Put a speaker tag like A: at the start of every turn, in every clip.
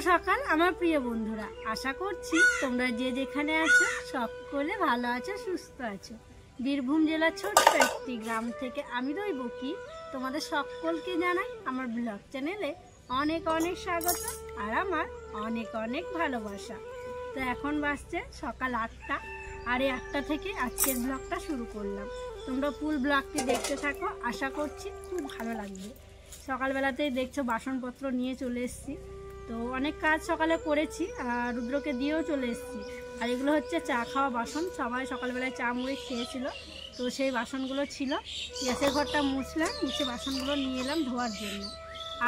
A: সকাল আমার প্রিয় বন্ধুরা, আশা করছি তোমরা যে যেখানে আছো সকলে ভালো আছো, সুস্থ আছো। বীরভূম জেলার ছোট্ট একটি গ্রাম থেকে আমি দৈবকী তোমাদের সকলকে জানাই আমার ব্লগ চ্যানেলে অনেক অনেক স্বাগত আর আমার অনেক অনেক ভালোবাসা। তো এখন বাজছে সকাল 8টা, আর এই 8টা থেকে আজকের ব্লগটা শুরু করলাম। তোমরা ফুল ব্লগটি দেখতে থাকো, আশা করছি খুব ভালো লাগবে। সকালবেলাতেই দেখছো বাসনপত্র নিয়ে চলে এসেছি, তো অনেক কাজ সকালে করেছি আর রুদ্রকে দিয়েও চলে এসেছি। আর এগুলো হচ্ছে চা খাওয়া বাসন, সবাই সকালবেলায় চা মুড়ি খেয়েছিল, তো সেই বাসনগুলো ছিল। গ্যাসের ঘরটা মুছলাম, মুছে বাসনগুলো নিয়ে এলাম ধোয়ার জন্য।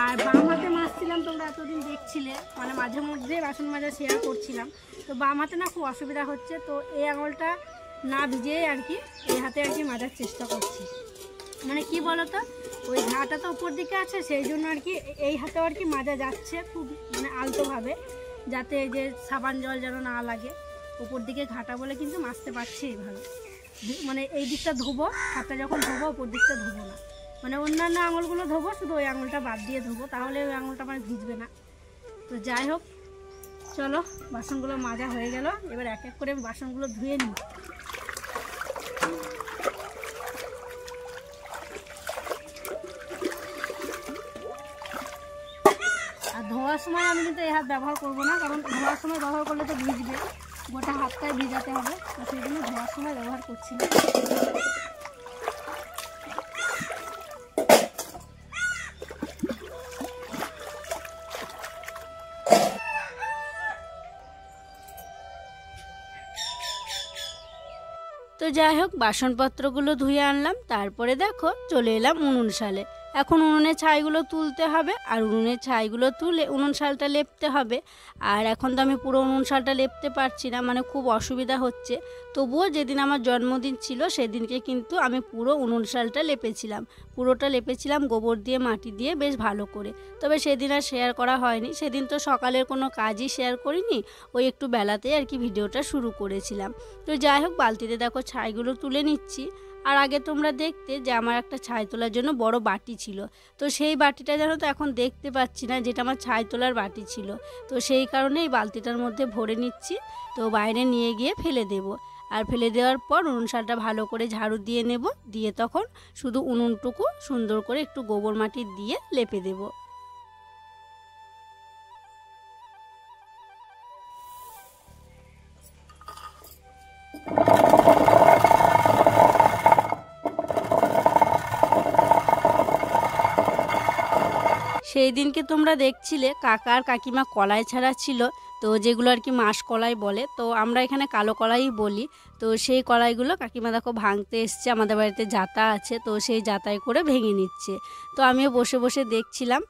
A: আর বাম হাতে মাজছিলাম, তোমরা এতদিন দেখছিলে, মানে মাঝে মধ্যে বাসন মাজা শেয়ার করছিলাম। তো বাম হাতে না খুব অসুবিধা হচ্ছে, তো এই আঙুলটা না ভিজিয়ে আর কি এই হাতে আর কি মাজার চেষ্টা করছি। মানে কি বলতো, ওই ঘাটা তো উপর দিকে আছে, সেই জন্য আর কি এই হাতেও আর কি মাজা যাচ্ছে খুব মানে আলতোভাবে, যাতে এই যে সাবান জল যেন না লাগে। উপর দিকে ঘাটা বলে কিন্তু মাজতে পারছি এইভাবে, মানে এই দিকটা ধোবো, হাতটা যখন ধোবো উপর দিকটা ধোবো না, মানে অন্যান্য আঙুলগুলো ধোবো, শুধু ওই আঙুলটা বাদ দিয়ে ধোবো, তাহলে ওই আঙুলটা মানে ভিজবে না। তো যাই হোক, চলো বাসনগুলো মাজা হয়ে গেল, এবার এক এক করে বাসনগুলো ধুয়ে নিই। আর ধোয়ার সময় আমি কিন্তু এই হাত ব্যবহার করবো না, কারণ ধোয়ার সময় ব্যবহার করলে তো ভিজবে, গোটা হাতটাই ভিজাতে হবে, তো সেই জন্য ধোয়ার সময় ব্যবহার করছি না। তো যাই হোক, বাসনপত্রগুলো ধুয়ে আনলাম, তারপরে দেখো চলে এলাম উনুন শালে। এখন উনুনের ছাইগুলো তুলতে হবে, আর উনুনের ছাইগুলো তুলে উনুন শালটা লেপতে হবে। আর এখন তো আমি পুরো উনুন শালটা লেপতে পারছি না, মানে খুব অসুবিধা হচ্ছে। তবুও যেদিন আমার জন্মদিন ছিল সেদিনকে কিন্তু আমি পুরো উনুন শালটা লেপেছিলাম, পুরোটা লেপেছিলাম গোবর দিয়ে মাটি দিয়ে বেশ ভালো করে। তবে সেদিন আর শেয়ার করা হয়নি, সেদিন তো সকালের কোনো কাজই শেয়ার করিনি, ওই একটু বেলাতেই আর কি ভিডিওটা শুরু করেছিলাম। তো যাই হোক, বালতিতে দেখো ছাইগুলো তুলে নিচ্ছি। আর আগে তোমরা দেখতে যে আমার একটা ছাই তোলার জন্য বড় বাটি ছিল, তো সেই বাটিটা যেন তো এখন দেখতে পাচ্ছি না, যেটা আমার ছাই তোলার বাটি ছিল। তো সেই কারণে এই বালতিটার মধ্যে ভরে নিচ্ছি, তো বাইরে নিয়ে গিয়ে ফেলে দেব। আর ফেলে দেওয়ার পর উনুন শালটা ভালো করে ঝাড়ু দিয়ে নেব, দিয়ে তখন শুধু উনুনটুকু সুন্দর করে একটু গোবর মাটি দিয়ে লেপে দেব। সেই দিনকে তোমরা দেখছিলে কাকা আর কাকিমা কলাই ছাড়াচ্ছিল, তো যেগুলো আর কি মাস কলাই বলে, তো আমরা এখানে কালো কলাই বলি। তো সেই কলাইগুলো কাকিমা দেখো ভাঙতে এসছে, আমাদের বাড়িতে জাতা আছে, তো সেই জাতায় করে ভেঙে নিচ্ছে। তো আমিও বসে বসে দেখছিলাম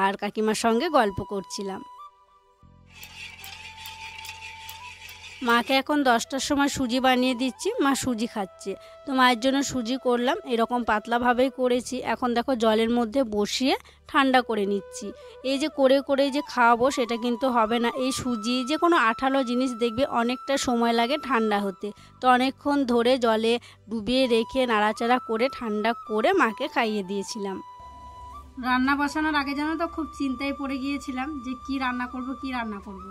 A: আর কাকিমার সঙ্গে গল্প করছিলাম। মাকে এখন 10টার সময় সুজি বানিয়ে দিচ্ছি, মা সুজি খাচ্ছে, তো মায়ের জন্য সুজি করলাম, এরকম পাতলাভাবেই করেছি। এখন দেখো জলের মধ্যে বসিয়ে ঠান্ডা করে নিচ্ছি। এই যে করে করে যে খাওয়াবো সেটা কিন্তু হবে না, এই সুজি যে কোনো আঠালো জিনিস দেখবে অনেকটা সময় লাগে ঠান্ডা হতে, তো অনেকক্ষণ ধরে জলে ডুবিয়ে রেখে নাড়াচাড়া করে ঠান্ডা করে মাকে খাইয়ে দিয়েছিলাম। রান্না বসানোর আগে জানো তো খুব চিন্তায় পড়ে গিয়েছিলাম যে কি রান্না করব।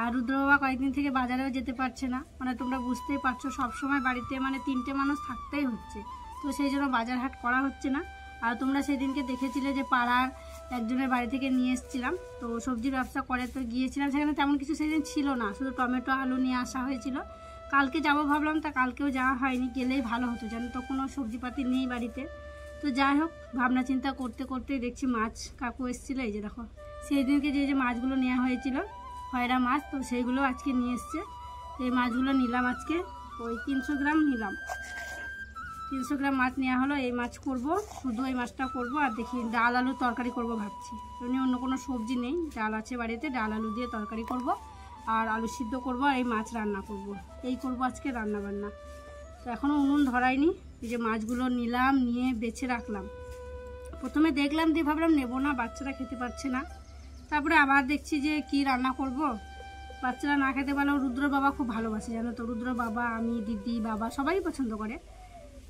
A: আর রুদ্র বাবা কয়েকদিন থেকে বাজারেও যেতে পারছে না, মানে তোমরা বুঝতেই পারছো সবসময় বাড়িতে মানে 3টে মানুষ থাকতেই হচ্ছে, তো সেই জন্য বাজার হাট করা হচ্ছে না। আর তোমরা সেদিনকে দেখেছিলে যে পাড়ার একজনের বাড়ি থেকে নিয়ে এসেছিলাম, তো সবজির ব্যবসা করে, তো গিয়েছিলাম, সেখানে তেমন কিছু সেদিন ছিল না, শুধু টমেটো আলু নিয়ে আসা হয়েছিল। কালকে যাবো ভাবলাম, তা কালকেও যাওয়া হয়নি, গেলেই ভালো হতো, যেন তো কোনো সবজিপাতি নেই বাড়িতে। তো যাই হোক, ভাবনা চিন্তা করতে করতেই দেখছি মাছ কাকু এসেছিলো, এই যে দেখো সেই দিনকে যে মাছগুলো নেওয়া হয়েছিল খয়রা মাছ, তো সেইগুলো আজকে নিয়ে এসছে। এই মাছগুলো নিলাম আজকে, ওই 300 গ্রাম নিলাম, 300 গ্রাম মাছ নেওয়া হলো। এই মাছ করব, শুধু এই মাছটা করব, আর দেখি ডাল আলু তরকারি করব ভাবছি, এমনি অন্য কোনো সবজি নেই, ডাল আছে বাড়িতে, ডাল আলু দিয়ে তরকারি করব, আর আলু সিদ্ধ করব, আর এই মাছ রান্না করব, এই করব আজকে রান্না বান্না। তো এখনও উনুন ধরাইনি, এই যে মাছগুলো নিলাম, নিয়ে বেছে রাখলাম। প্রথমে দেখলাম দিয়ে ভাবলাম নেবো না, বাচ্চারা খেতে পারছে না, তারপরে আবার দেখছি যে কি রান্না করব। বাচ্চারা না খেতে পারলেও রুদ্র বাবা খুব ভালোবাসে জানো তো, রুদ্র বাবা, আমি, দিদি, বাবা সবাই পছন্দ করে।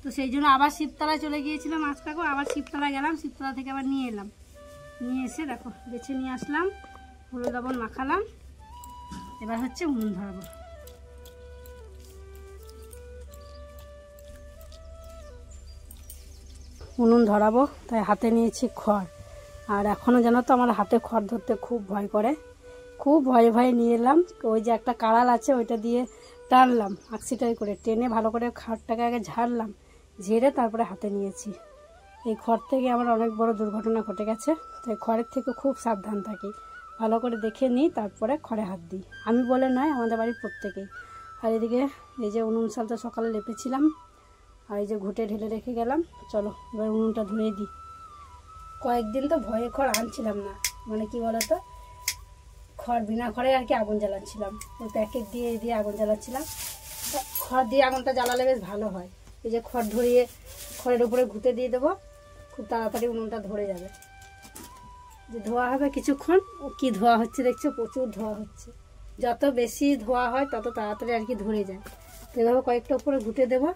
A: তো সেই জন্য আবার শিবতলায় চলে গিয়েছিলাম মাছ কাকু, আবার শিবতলা গেলাম, শিবতলা থেকে আবার নিয়ে এলাম, নিয়ে এসে দেখো বেছে নিয়ে আসলাম। হলুদ লবণ মাখালাম, এবার হচ্ছে উনুন ধরাবো। উনুন ধরাবো তাই হাতে নিয়েছি খড়, আর এখনও জানো তো আমার হাতে খড় ধরতে খুব ভয় করে, খুব ভয়ে ভয়ে নিয়ে এলাম। ওই যে একটা কাড়াল আছে ওইটা দিয়ে টানলাম, আকসিটাই করে টেনে ভালো করে খড়টাকে আগে ঝাড়লাম, ঝেড়ে তারপরে হাতে নিয়েছি। এই খড় থেকে আমার অনেক বড় দুর্ঘটনা ঘটে গেছে, তাই খড়ের থেকে খুব সাবধান থাকি, ভালো করে দেখে নিই তারপরে খড়ে হাত দিই। আমি বলে নয়, আমাদের বাড়ির প্রত্যেকেই। আর এদিকে এই যে উনুন সালটা সকালে লেপেছিলাম, আর এই যে ঘুটে ঢেলে রেখে গেলাম। চলো এবার উনুনটা ধরিয়ে দিই। কয়েকদিন তো ভয়ে খড় আনছিলাম না, মানে কি বলতো, খড় বিনা খড়ে আর কি আগুন জ্বালাচ্ছিলাম, ওই প্যাকেট দিয়ে দিয়ে আগুন জ্বালাচ্ছিলাম। খড় দিয়ে আগুনটা জ্বালালে বেশ ভালো হয়। এই যে খড় ধরিয়ে খড়ের উপরে ঘুটে দিয়ে দেবো, খুব তাড়াতাড়ি উনুনটা ধরে যাবে। যে ধোয়া হবে কিছুক্ষণ, ও কি ধোয়া হচ্ছে দেখছো, প্রচুর ধোয়া হচ্ছে। যত বেশি ধোয়া হয় তত তাড়াতাড়ি আর কি ধরে যায়। তো এভাবে কয়েকটা উপরে ঘুটে দেবো,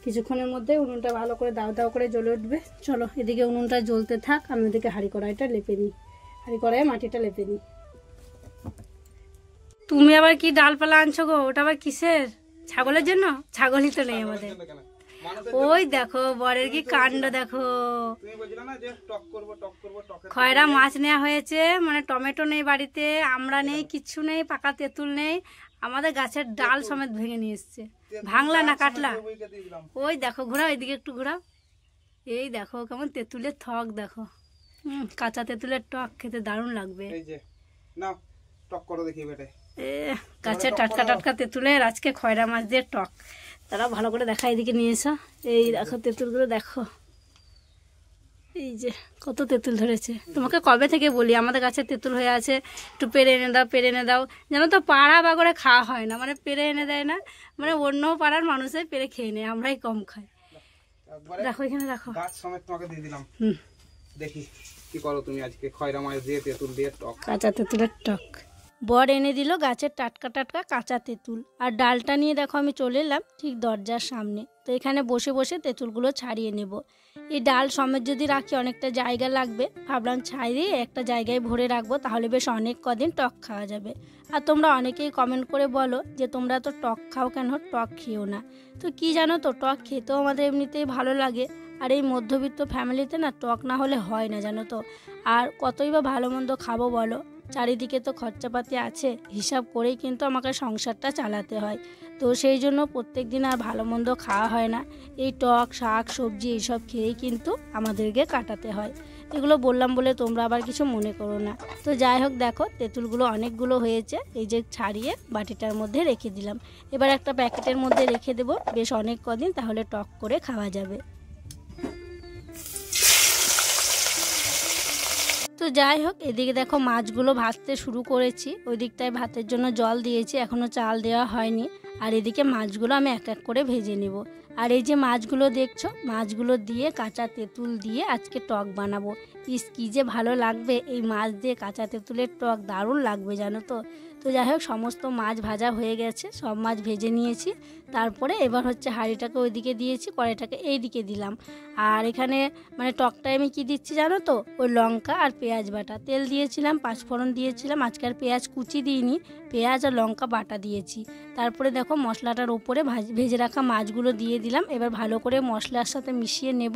A: কিছুক্ষণের মধ্যে উনুনটা ভালো করে দাও দাও করে জ্বলে উঠবে। চলো এদিকে উনুনটা জ্বলতে থাক, আমি ওদিকে হাঁড়ি কড়াইটা লেপে নিই, হাঁড়ি কড়াইয়ে মাটিটা লেপে নিই। তুমি আবার কি ডালপালা আনছো গো? ওটা আবার কিসের? ছাগলের জন্য? ছাগলই তো নেই আমাদের। ওই দেখো বরের কি কাণ্ড দেখো, খয়রা মাছ নেওয়া হয়েছে, মানে টমেটো নেই বাড়িতে, আমরা নেই, কিচ্ছু নেই, পাকা তেঁতুল নেই, আমাদের গাছের ডাল সমেত ভেঙে নিয়ে এসছে। ভাঙলা না কাটলা? ওই দেখো ঘোরাও, এদিকে একটু ঘোরাও। এই দেখো কেমন তেঁতুলের থক দেখো, কাঁচা তেঁতুলের টক খেতে দারুণ লাগবে। গাছের টাটকা টাটকা তেঁতুলের আজকে খয়রা মাছ দিয়ে টক। তারা ভালো করে দেখা, এদিকে নিয়ে এসো। এই দেখো তেঁতুলগুলো দেখো, এই যে কত তেঁতুল ধরেছে। তোমাকে কবে থেকে বলি আমাদের গাছের তেঁতুল হয়ে আছে, একটু পেরে এনে দাও, পেরে এনে দাও। জানো তো পাড়া বাগড়ে খাওয়া হয় না, মানে পেরে এনে দেয় না, মানে অন্য পাড়ার মানুষের পেরে খেয়ে নেয়, আমরাই কম খাই। রাখো এখানে রাখো,
B: গাছ সমেত তোমাকে দিয়ে দিলাম। দেখি কি করো তুমি আজকে, খয়রা মাছ দিয়ে তেঁতুল দিয়ে টক,
A: কাঁচা তেঁতুলের টক। বর এনে দিল গাছের টাটকা টাটকা কাঁচা তেঁতুল, আর ডালটা নিয়ে দেখো আমি চলে এলাম ঠিক দরজার সামনে। তো এখানে বসে বসে তেঁতুলগুলো ছাড়িয়ে নেব। এই ডাল সমেত যদি রাখি অনেকটা জায়গা লাগবে, ভাবলাম ছাড়িয়ে একটা জায়গায় ভরে রাখবো, তাহলে বেশ অনেক কদিন টক খাওয়া যাবে। আর তোমরা অনেকেই কমেন্ট করে বলো যে তোমরা তো টক খাও কেন, টক খেও না। তো কি জানো তো, টক খেতেও আমাদের এমনিতেই ভালো লাগে, আর এই মধ্যবিত্ত ফ্যামিলিতে না টক না হলে হয় না জানো তো। আর কতই বা ভালো মন্দ খাবো বলো, চারিদিকে তো খরচাপাতি আছে, হিসাব করেই কিন্তু আমাকে সংসারটা চালাতে হয়। তো সেই জন্য প্রত্যেক দিন আর ভালো মন্দ খাওয়া হয় না, এই টক শাক সবজি এইসব খেয়েই কিন্তু আমাদেরকে কাটাতে হয়। এগুলো বললাম বলে তোমরা আবার কিছু মনে করো না। তো যাই হোক দেখো তেঁতুলগুলো অনেকগুলো হয়েছে, এই যে ছাড়িয়ে বাটিটার মধ্যে রেখে দিলাম। এবার একটা প্যাকেটের মধ্যে রেখে দেবো বেশ অনেক কদিন, তাহলে টক করে খাওয়া যাবে। তো যাই হোক এদিকে দেখো মাছগুলো ভাজতে শুরু করেছি, ওই দিকটায় ভাতের জন্য জল দিয়েছি, এখনও চাল দেওয়া হয়নি। আর এদিকে মাছগুলো আমি এক এক করে ভেজে নেব। আর এই যে মাছগুলো দেখছো, মাছগুলো দিয়ে কাঁচা তেঁতুল দিয়ে আজকে টক বানাবো। ইস কি যে ভালো লাগবে, এই মাছ দিয়ে কাঁচা তেঁতুলের টক দারুণ লাগবে জানো তো। তো যাই হোক সমস্ত মাছ ভাজা হয়ে গেছে, সব মাছ ভেজে নিয়েছি। তারপরে এবার হচ্ছে হাঁড়িটাকে ওইদিকে দিয়েছি, কড়াইটাকে এই দিকে দিলাম। আর এখানে মানে টকটায় আমি কি দিচ্ছি জানো তো, ওই লঙ্কা আর পেঁয়াজ বাটা, তেল দিয়েছিলাম, পাঁচফোড়ন দিয়েছিলাম, আজকে আর পেঁয়াজ কুচি দিইনি, পেঁয়াজ আর লঙ্কা বাটা দিয়েছি। তারপরে দেখো মশলাটার ওপরে ভেজে রাখা মাছগুলো দিয়ে দিলাম। এবার ভালো করে মশলার সাথে মিশিয়ে নেব,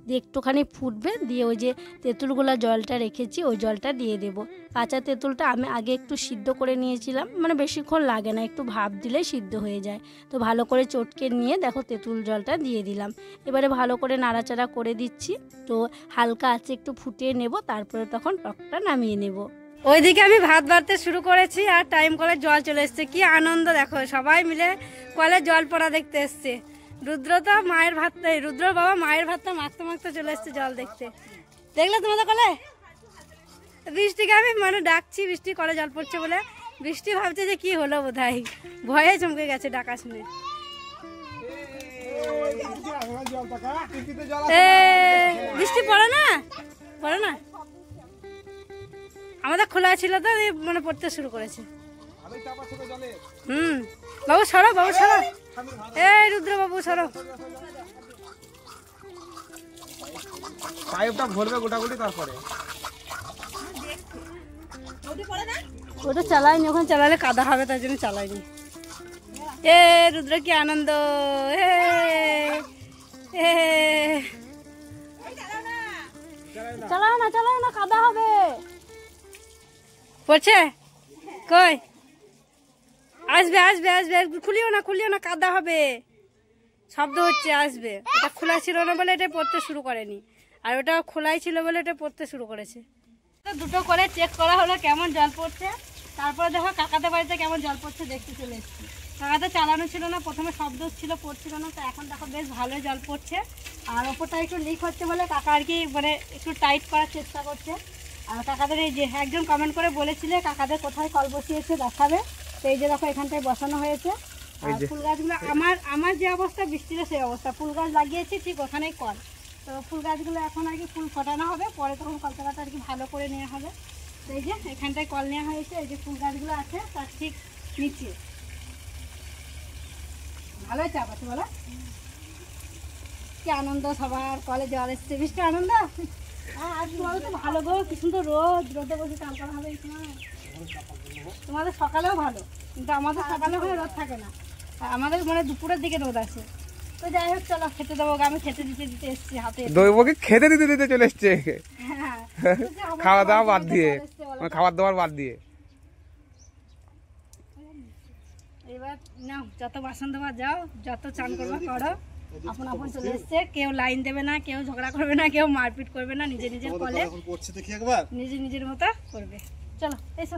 A: দিয়ে একটুখানি ফুটবে, দিয়ে ওই যে তেঁতুলগুলো জলটা রেখেছি ওই জলটা দিয়ে দেব। কাঁচা তেঁতুলটা আমি আগে একটু সিদ্ধ করে নিয়েছিলাম, মানে বেশিক্ষণ লাগে না, একটু ভাপ দিলেই সিদ্ধ হয়ে যায়। তো ভালো করে চটকে নিয়ে দেখো তেঁতুল জলটা দিয়ে দিলাম। এবারে ভালো করে নাড়াচাড়া করে দিচ্ছি, তো হালকা আছে একটু ফুটিয়ে নেব, তারপরে তখন টকটা নামিয়ে নেব। ওইদিকে আমি ভাত বাড়তে শুরু করেছি, আর টাইম কলে জল চলে এসছে, কি আনন্দ দেখো, সবাই মিলে কলে জল পড়া দেখতে এসছে। রুদ্র তো মায়ের ভাত, রুদ্র বাবা মায়ের ভাতটা মাখতে মাখতে চলে এসছে জল দেখতে। দেখলে তোমাদের কলে? বৃষ্টিকে আমি মানে ডাকছি, বৃষ্টি কলে জল পড়ছে বলে, বৃষ্টি ভাবছে যে কি হলো, বোধহয় ভয়ে চমকে গেছে ডাকা শুনে। বৃষ্টি পড়ে না, পড়ে না, আমাদের খোলা ছিল তো মানে পড়তে শুরু করেছে। বাবু সরো, বাবু সরো, এই রুদ্র বাবু সরো।
B: পাইপটা ভরবে গোটাগুটি, তারপরে
A: ওটা চালাইনি, ওখানে চালালে কাদা হবে তাই জন্য চালাইনি। এ রুদ্র কি আনন্দ! চালাও না কাদা হবে। পড়ছে কই? আসবে খুলিও না কাদা হবে, শব্দ হচ্ছে, আসবে। এটা খোলা ছিল না বলে এটা পড়তে শুরু করেনি, আর ওটা খোলাই ছিল বলে এটা পড়তে শুরু করেছে। দুটো করে চেক করা হলো কেমন জল পড়ছে, তারপরে দেখো কাকাদের বাড়িতে কেমন জল পড়ছে দেখতে চলে এসেছি। কাকাতে চালানো ছিল না, প্রথমে শব্দ ছিল, পড়ছিল না, তো এখন দেখো বেশ ভালোই জল পড়ছে। আর ওপরটা একটু লিক হচ্ছে বলে কাকা আর কি মানে একটু টাইট করার চেষ্টা করছে। আর কাকাদের এই যে একজন কমেন্ট করে বলেছিলে কাকাদের কোথায় কল বসিয়েছে দেখাবে, তো এই যে দেখো এখানটায় বসানো হয়েছে। আর ফুল গাছগুলো আমার যে অবস্থা বৃষ্টির সেই অবস্থা, ফুল গাছ লাগিয়েছি ঠিক ওখানেই কল। তো ফুল গাছগুলো এখন আর কি ফুল ফোটানো হবে, পরে তখন কলতলাটা আর কি ভালো করে নেওয়া হবে। তো এই যে এখানটায় কল নেওয়া হয়েছে, এই যে ফুল গাছগুলো আছে তার ঠিক নিচে। ভালোই চাপ আছে বলো, কি আনন্দ সবার, কলে জল এসছে, বৃষ্টি আনন্দ। আর তোমাদের তো ভালো গো, কি সুন্দর রোদে বসে চাল করা হবে এই সময়। তোমাদের সকালেও ভালো, কিন্তু আমাদের সকালে ওখানে রোদ থাকে না, আমাদের মানে দুপুরের দিকে রোদ আসে। তো যাই হোক চলো খেতে দেবো, আমি খেতে দিতে এসছি হাতে।
B: দৈবকে খেতে দিতে চলে এসছে, খাওয়া দাওয়া বাদ দিয়ে, খাবার দাবার বাদ দিয়ে।
A: এবার নাও যত বাসন দেওয়া যাও, যত চান করবো করো, আপন চলে এসছে। কেউ লাইন দেবে না, কেউ ঝগড়া করবে না, কেউ মারপিট করবে না, নিজের কলে নিজের মতো করবে। চলো এসো।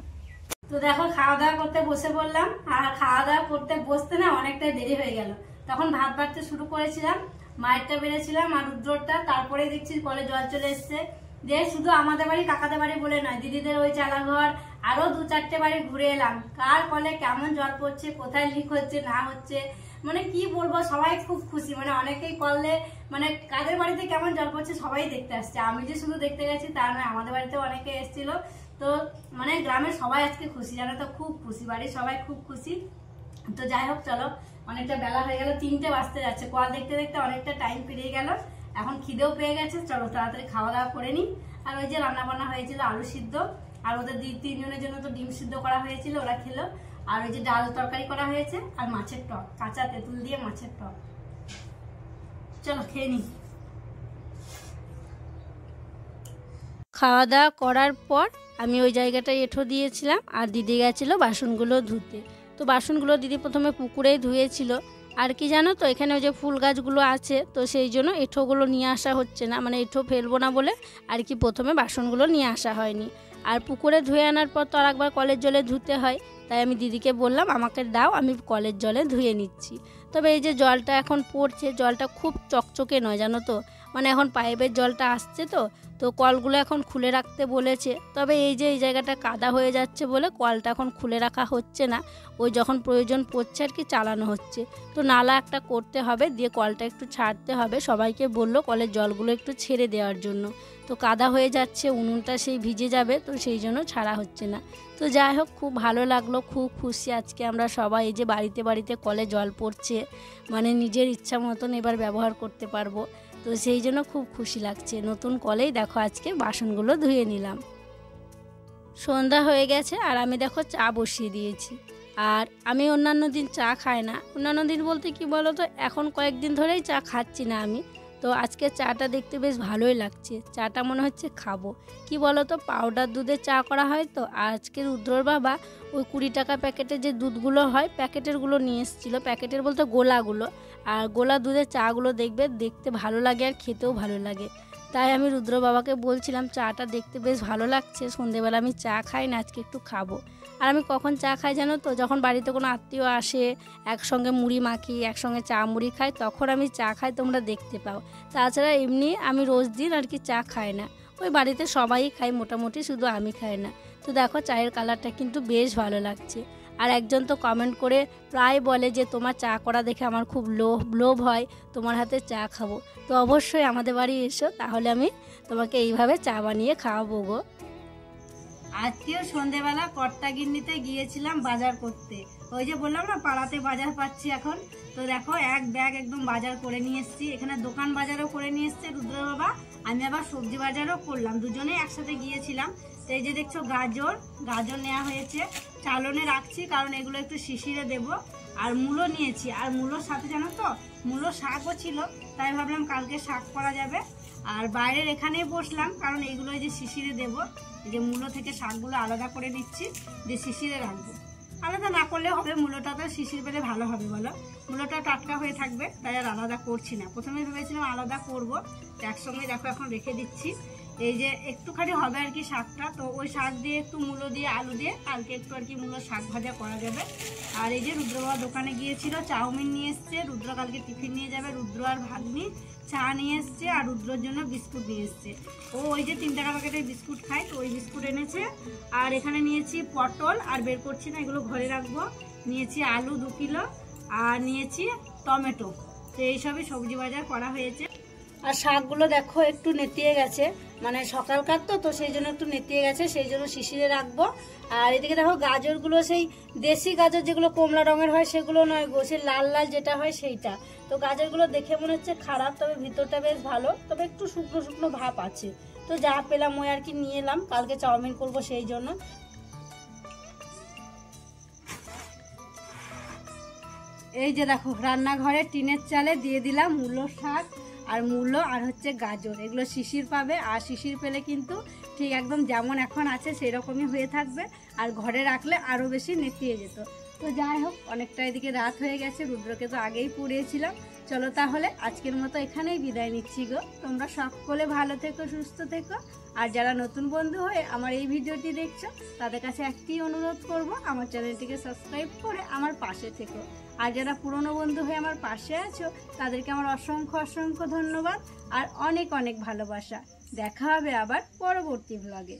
A: তো দেখো খাওয়া দাওয়া করতে বসে পড়লাম, আর খাওয়া দাওয়া করতে বসতে না অনেকটাই দেরি হয়ে গেল। তখন ভাত বাড়তে শুরু করেছিলাম, মায়েরটা বেড়েছিলাম আর রুদ্রটা, তারপরে দেখছি কলে জল চলে এসছে। দিয়ে শুধু আমাদের বাড়ি কাকাদের বাড়ি বলে নয়, দিদিদের ওই চালাঘর আরো 2-4টে বাড়ি ঘুরে এলাম, কার কলে কেমন জল পড়ছে, কোথায় লিক হচ্ছে না হচ্ছে, মানে কি বলবো, সবাই খুব খুশি। মানে অনেকেই কলে মানে কাদের বাড়িতে কেমন জল পড়ছে সবাই দেখতে আসছে, আমি যে শুধু দেখতে গেছি তা নয়, আমাদের বাড়িতে অনেকে এসেছিল। তো মানে গ্রামের সবাই আজকে খুশি, জানো তো, খুব খুশি, বাড়ির সবাই খুব খুশি। তো যাই হোক চলো, অনেকটা বেলা হয়ে গেল, 3টে বাজতে যাচ্ছে, কল দেখতে দেখতে অনেকটা টাইম পেরিয়ে গেল। এখন খিদেও পেয়ে গেছে, চলো তাড়াতাড়ি খাওয়া দাওয়া করে নিই। আর ওই যে রান্না বান্না হয়েছিল আলু সিদ্ধ, আর ওদের 2-3 জনের জন্য তো ডিম সিদ্ধ করা হয়েছিল, ওরা খেলো। আর ওই যে ডাল তরকারি করা হয়েছে, আর মাছের টক, কাঁচা তেঁতুল দিয়ে মাছের টক। চলো খেয়ে নিই। খাওয়া দাওয়া করার পর আমি ওই জায়গাটায় এঁঠো দিয়েছিলাম, আর দিদি গেছিলো বাসনগুলো ধুতে। তো বাসনগুলো দিদি প্রথমে পুকুরেই ধুয়েছিল। আর কি জানো তো, এখানে ওই যে ফুল গাছগুলো আছে, তো সেই জন্য এঁঠোগুলো নিয়ে আসা হচ্ছে না, মানে এঁঠো ফেলবো না বলে আর কি প্রথমে বাসনগুলো নিয়ে আসা হয়নি। আর পুকুরে ধুয়ে আনার পর তো আর একবার কলের জলে ধুতে হয়, তাই আমি দিদিকে বললাম আমাকে দাও, আমি কলের জলে ধুয়ে নিচ্ছি। তবে এই যে জলটা এখন পড়ছে, জলটা খুব চকচকে নয় জানো তো, মানে এখন পাইপের জলটা আসছে, তো কলগুলো এখন খুলে রাখতে বলেছে। তবে এই যে এই জায়গাটা কাদা হয়ে যাচ্ছে বলে কলটা এখন খুলে রাখা হচ্ছে না, ওই যখন প্রয়োজন পড়ছে আর কি চালানো হচ্ছে। তো নালা একটা করতে হবে, দিয়ে কলটা একটু ছাড়তে হবে, সবাইকে বললো কলের জলগুলো একটু ছেড়ে দেওয়ার জন্য। তো কাদা হয়ে যাচ্ছে, উনুনটা সেই ভিজে যাবে, তো সেই জন্য ছাড়া হচ্ছে না। তো যাই হোক খুব ভালো লাগলো, খুব খুশি আজকে আমরা সবাই, এই যে বাড়িতে বাড়িতে কলে জল পড়ছে, মানে নিজের ইচ্ছা মতন এবার ব্যবহার করতে পারবো, তো সেই জন্য খুব খুশি লাগছে। নতুন কলেই দেখো আজকে বাসনগুলো ধুয়ে নিলাম। সন্ধ্যা হয়ে গেছে, আর আমি দেখো চা বসিয়ে দিয়েছি। আর আমি অন্যান্য দিন চা খাই না, অন্যান্য দিন বলতে কি বলো তো, এখন কয়েকদিন ধরেই চা খাচ্ছি না আমি। তো আজকে চাটা দেখতে বেশ ভালোই লাগছে, চাটা মনে হচ্ছে খাবো। কি বলো তো, পাউডার দুধে চা করা হয় তো, আজকে রুদ্রর বাবা ওই 20 টাকা প্যাকেটে যে দুধগুলো হয় প্যাকেটেরগুলো নিয়ে এসেছিলো, প্যাকেটের বলতে গোলাগুলো। আর গোলা দুধের চাগুলো দেখতে ভালো লাগে আর খেতেও ভালো লাগে। তাই আমি রুদ্র বাবাকে বলছিলাম চাটা দেখতে বেশ ভালো লাগছে, সন্ধেবেলা আমি চা খাই না, আজকে একটু খাবো। আর আমি কখন চা খাই জানো তো, যখন বাড়িতে কোনো আত্মীয় আসে, একসঙ্গে মুড়ি মাখি, একসঙ্গে চা মুড়ি খাই, তখন আমি চা খাই, তোমরা দেখতে পাও। তাছাড়া এমনি আমি রোজ দিন আর কি চা খাই না, ওই বাড়িতে সবাই খাই মোটামুটি, শুধু আমি খাই না। তো দেখো চায়ের কালারটা কিন্তু বেশ ভালো লাগছে। আর একজন তো কমেন্ট করে প্রায় বলে যে তোমার চা করা দেখে আমার খুব লোভ হয়, তোমার হাতে চা খাবো। তো অবশ্যই আমাদের বাড়ি এসো, তাহলে আমি তোমাকে এইভাবে চা বানিয়ে খাওয়াবো গো। আজকেও সন্ধেবেলা কর্তাগিন্নিতে গিয়েছিলাম বাজার করতে, ওই যে বললাম না পাড়াতে বাজার পাচ্ছি এখন। তো দেখো এক ব্যাগ একদম বাজার করে নিয়ে এসেছি, এখানে দোকান বাজারও করে নিয়ে এসছে রুদ্র বাবা, আমি আবার সবজি বাজারও করলাম, দুজনেই একসাথে গিয়েছিলাম। তো এই যে দেখছো গাজর নেওয়া হয়েছে, চালনে রাখছি কারণ এগুলো একটু শিশিরে দেব। আর মূলো নিয়েছি, আর মূলোর সাথে জানো তো মূলো শাকও ছিল, তাই ভাবলাম কালকে শাক করা যাবে। আর বাইরের এখানেই বসলাম কারণ এইগুলো এই যে শিশিরে দেব। এই যে মূলো থেকে শাকগুলো আলাদা করে নিচ্ছি, যে শিশিরে রাখবো। আলাদা না করলে হবে, মূলোটা তো শিশির পেলে ভালো হবে বলো, মূলোটা টাটকা হয়ে থাকবে, তাই আর আলাদা করছি না। প্রথমে ভেবেছিলাম আলাদা করবো, একসঙ্গে দেখো এখন রেখে দিচ্ছি। এই যে একটুখানি হবে আর কি শাকটা, তো ওই শাক দিয়ে একটু মূলো দিয়ে আলু দিয়ে কালকে একটু আর কি মূলো শাক ভাজা করা যাবে। আর এই যে রুদ্র বাবা দোকানে গিয়েছিল, চাউমিন নিয়ে এসছে, রুদ্র কালকে টিফিন নিয়ে যাবে। রুদ্র আর ভাগ্নি চা নিয়ে এসছে, আর রুদ্রর জন্য বিস্কুট নিয়ে এসছে। ও ওই যে 3 টাকা প্যাকেটের বিস্কুট খায়, তো ওই বিস্কুট এনেছে। আর এখানে নিয়েছি পটল, আর বের করছি না, এগুলো ঘরে রাখবো। নিয়েছি আলু 2 কিলো, আর নিয়েছি টমেটো। তো এইসবই সবজি বাজার করা হয়েছে। আর শাকগুলো দেখো একটু নেতিয়ে গেছে, মানে সকালকার তো সেই জন্য একটু নেতিয়ে গেছে, সেই জন্য শিশিরে রাখবো। আর এদিকে দেখো গাজরগুলো সেই দেশি গাজর যেগুলো কমলা রঙের হয় সেগুলো নয় গো, সেই লাল লাল যেটা হয় সেইটা। তো গাজরগুলো দেখে মনে হচ্ছে খারাপ, তবে ভিতরটা বেশ ভালো, তবে একটু শুকনো শুকনো ভাব আছে। তো যা পেলাম ওই আর কি নিয়ে এলাম, কালকে চাউমিন করবো সেই জন্য। এই যে দেখো রান্নাঘরে টিনের চালে দিয়ে দিলাম মূলো শাক আর মূলো আর হচ্ছে গাজর, এগুলো শিশির পাবে। আর শিশির পেলে কিন্তু ঠিক একদম যেমন এখন আছে সেরকমই হয়ে থাকবে, আর ঘরে রাখলে আরও বেশি নেতিয়ে যেত। তো যাই হোক, অনেকটা এদিকে রাত হয়ে গেছে, রুদ্রকে তো আগেই পুড়িয়েছিলাম। চলো তাহলে আজকের মতো এখানেই বিদায় নিচ্ছি গো। তোমরা সকলে ভালো থেকো, সুস্থ থেকো। আর যারা নতুন বন্ধু হয়ে আমার এই ভিডিওটি দেখছো তাদের কাছে একটি অনুরোধ করব, আমার চ্যানেলটিকে সাবস্ক্রাইব করে আমার পাশে থেকো। আর যারা পুরনো বন্ধু হয়ে আমার পাশে আছো তাদেরকে আমার অসংখ্য অসংখ্য ধন্যবাদ আর অনেক অনেক ভালোবাসা। দেখা হবে আবার পরবর্তী ব্লগে।